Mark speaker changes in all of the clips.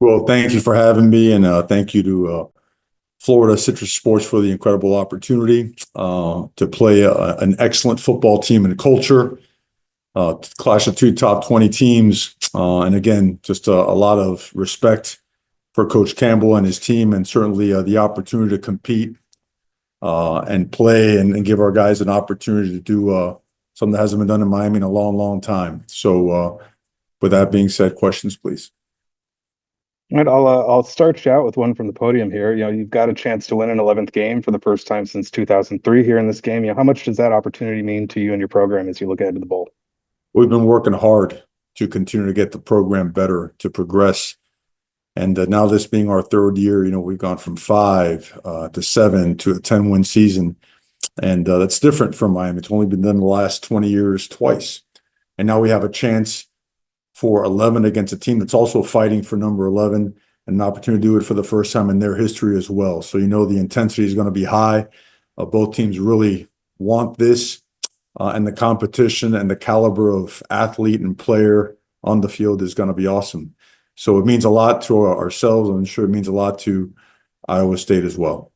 Speaker 1: Well, thank you for having me, and thank you to Florida Citrus Sports for the incredible opportunity to play an excellent football team and culture, clash of two top 20 teams, and again, just a lot of respect for Coach Campbell and his team, and certainly the opportunity to compete and play and give our guys an opportunity to do something that hasn't been done in Miami in a long, long time. So, with that being said, questions, please.
Speaker 2: All right, I'll start you out with one from the podium here. You've got a chance to win an 11th game for the first time since 2003 here in this game. How much does that opportunity mean to you and your program as you look ahead to the bowl?
Speaker 1: We've been working hard to continue to get the program better, to progress. And now this being our third year, we've gone from 5 to 7 to a 10-win season. And that's different from Miami. It's only been done the last 20 years twice. And now we have a chance for 11 against a team that's also fighting for number 11, and an opportunity to do it for the first time in their history as well. So the intensity is going to be high. Both teams really want this, and the competition and the caliber of athlete and player on the field is going to be awesome. So it means a lot to ourselves. I'm sure it means a lot to Iowa State as well.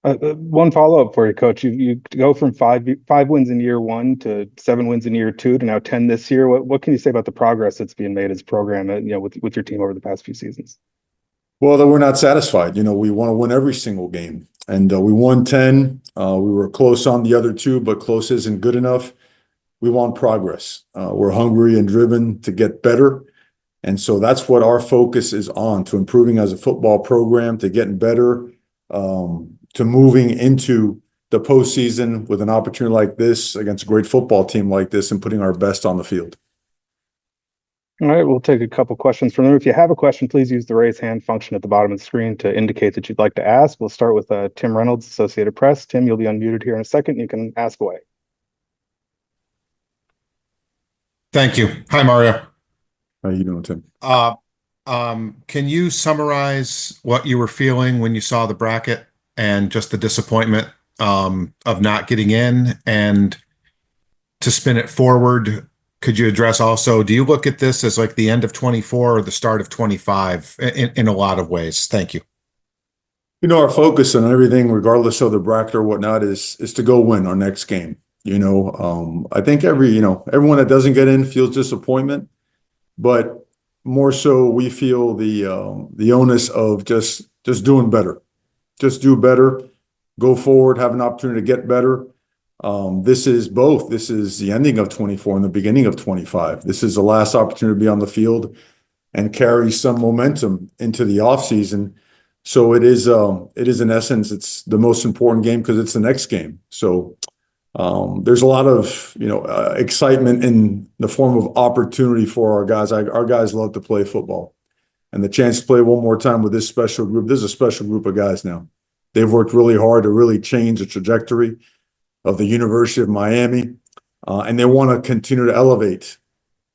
Speaker 2: One follow-up for you, Coach. You go from five wins in year one to 7 wins in year two to now 10 this year. What can you say about the progress that's being made as a program, with your team over the past few seasons?
Speaker 1: Well, that we're not satisfied. We want to win every single game, and we won 10. We were close on the other 2, but close isn't good enough. We want progress. We're hungry and driven to get better, and so that's what our focus is on: to improving as a football program, to getting better. To moving into the postseason with an opportunity like this against a great football team like this and putting our best on the field.
Speaker 2: All right, we'll take a couple questions from them. If you have a question, please use the raise hand function at the bottom of the screen to indicate that you'd like to ask. We'll start with Tim Reynolds, Associated Press. Tim, you'll be unmuted here in a second. You can ask away.
Speaker 3: Thank you. Hi, Mario.
Speaker 1: How you doing, Tim?
Speaker 3: Can you summarize what you were feeling when you saw the bracket and just the disappointment of not getting in? And to spin it forward, could you address also, do you look at this as like the end of 24 or the start of 25 in a lot of ways? Thank you.
Speaker 1: Our focus on everything, regardless of the bracket or whatnot, is to go win our next game. I think everyone that doesn't get in feels disappointment, but more so we feel the onus of just doing better. Just do better, go forward, have an opportunity to get better. This is both. This is the ending of 24 and the beginning of 25. This is the last opportunity to be on the field and carry some momentum into the offseason. So it is in essence, it's the most important game because it's the next game. So there's a lot of excitement in the form of opportunity for our guys. Our guys love to play football. And the chance to play one more time with this special group. This is a special group of guys now. They've worked really hard to really change the trajectory of the University of Miami, and they want to continue to elevate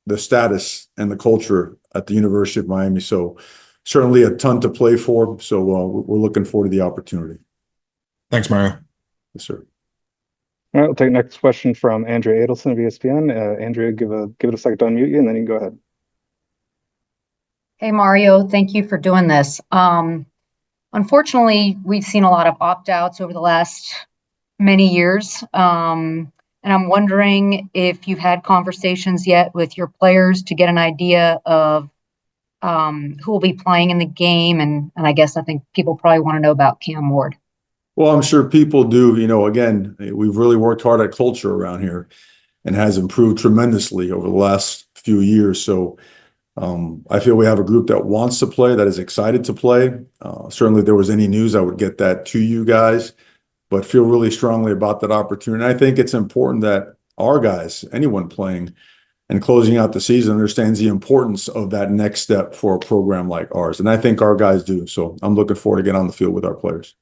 Speaker 1: the status and the culture at the University of Miami. So certainly a ton to play for. So we're looking forward to the opportunity.
Speaker 3: Thanks, Mario.
Speaker 1: Yes, sir.
Speaker 2: All right, we'll take the next question from Andrea Adelson of ESPN. Andrea, give it a second to unmute you, and then you can go ahead.
Speaker 4: Hey, Mario, thank you for doing this. Unfortunately, we've seen a lot of opt-outs over the last many years. And I'm wondering if you've had conversations yet with your players to get an idea of who will be playing in the game. And I think people probably want to know about Cam Ward.
Speaker 1: Well, I'm sure people do. Again, we've really worked hard at culture around here and has improved tremendously over the last few years. So I feel we have a group that wants to play, that is excited to play. Certainly, if there was any news, I would get that to you guys, but feel really strongly about that opportunity. And I think it's important that our guys, anyone playing and closing out the season, understands the importance of that next step for a program like ours. And I think our guys do. So I'm looking forward to getting on the field with our players.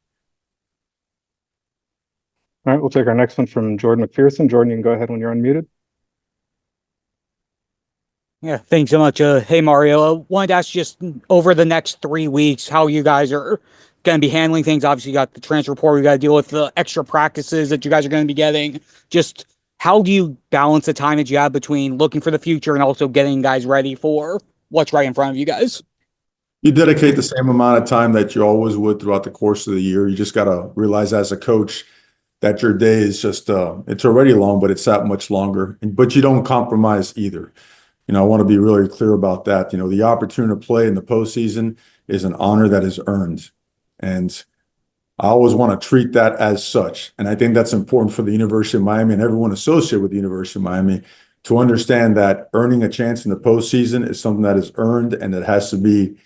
Speaker 2: All right, we'll take our next one from Jordan McPherson. Jordan, you can go ahead when you're unmuted.
Speaker 5: Yeah, thanks so much. Hey, Mario, I wanted to ask just over the next 3 weeks how you guys are going to be handling things. Obviously, you got the transfer report. We got to deal with the extra practices that you guys are going to be getting. Just how do you balance the time that you have between looking for the future and also getting guys ready for what's right in front of you guys?
Speaker 1: You dedicate the same amount of time that you always would throughout the course of the year. You just got to realize as a coach that your day is just, it's already long, but it's that much longer. But you don't compromise either. I want to be really clear about that. The opportunity to play in the postseason is an honor that is earned. And I always want to treat that as such. And I think that's important for the University of Miami and everyone associated with the University of Miami to understand that earning a chance in the postseason is something that is earned and it has to be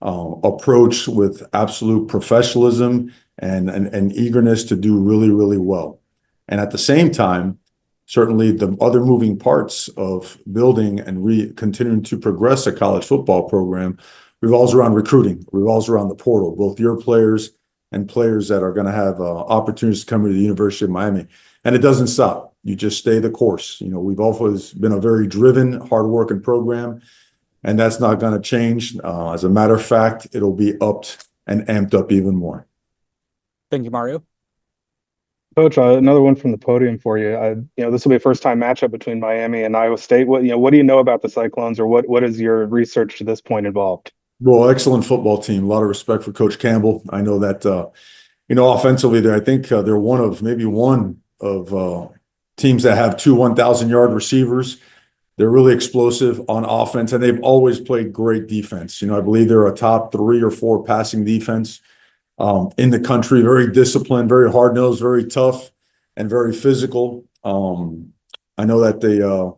Speaker 1: approached with absolute professionalism and eagerness to do really, really well. And at the same time, certainly the other moving parts of building and continuing to progress a college football program revolves around recruiting, revolves around the portal, both your players and players that are going to have opportunities to come to the University of Miami. And it doesn't stop. You just stay the course. We've always been a very driven, hardworking program, and that's not going to change. As a matter of fact, it'll be upped and amped up even more.
Speaker 5: Thank you, Mario.
Speaker 2: Coach, another one from the podium for you. This will be a first-time matchup between Miami and Iowa State. What do you know about the Cyclones, or what is your research to this point involved?
Speaker 1: Well, excellent football team. A lot of respect for Coach Campbell. I know that offensively, I think they're one of teams that have two 1,000-yard receivers. They're really explosive on offense, and they've always played great defense. I believe they're a top 3 or 4 passing defense in the country. Very disciplined, very hard-nosed, very tough, and very physical. I know that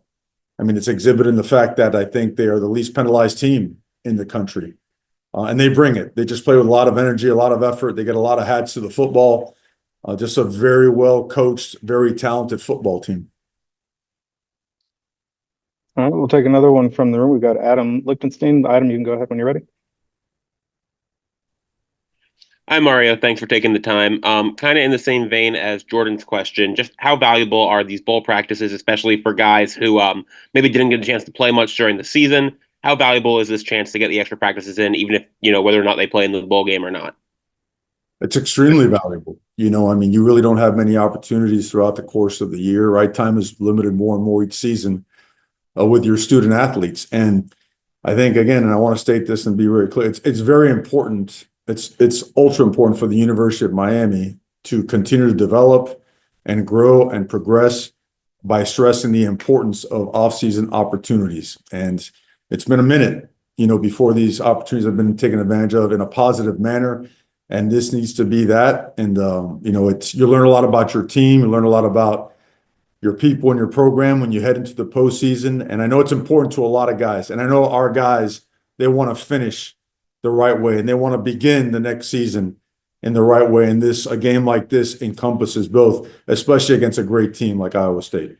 Speaker 1: it's exhibiting the fact that I think they are the least penalized team in the country. And they bring it. They just play with a lot of energy, a lot of effort. They get a lot of hats to the football. Just a very well-coached, very talented football team.
Speaker 2: All right, we'll take another one from the room. We've got Adam Lichtenstein. Adam, you can go ahead when you're ready.
Speaker 6: Hi, Mario. Thanks for taking the time. Kind of in the same vein as Jordan's question, just how valuable are these bowl practices, especially for guys who maybe didn't get a chance to play much during the season? How valuable is this chance to get the extra practices in, even if, whether or not they play in the bowl game or not?
Speaker 1: It's extremely valuable. You really don't have many opportunities throughout the course of the year, right? Time is limited more and more each season with your student athletes. And I think, again, and I want to state this and be very clear, it's very important. It's ultra important for the University of Miami to continue to develop and grow and progress by stressing the importance of off-season opportunities. And it's been a minute, before these opportunities have been taken advantage of in a positive manner. And this needs to be that. And, you learn a lot about your team. You learn a lot about your people and your program when you head into the postseason. And I know it's important to a lot of guys. And I know our guys, they want to finish the right way, and they want to begin the next season in the right way. And a game like this encompasses both, especially against a great team like Iowa State.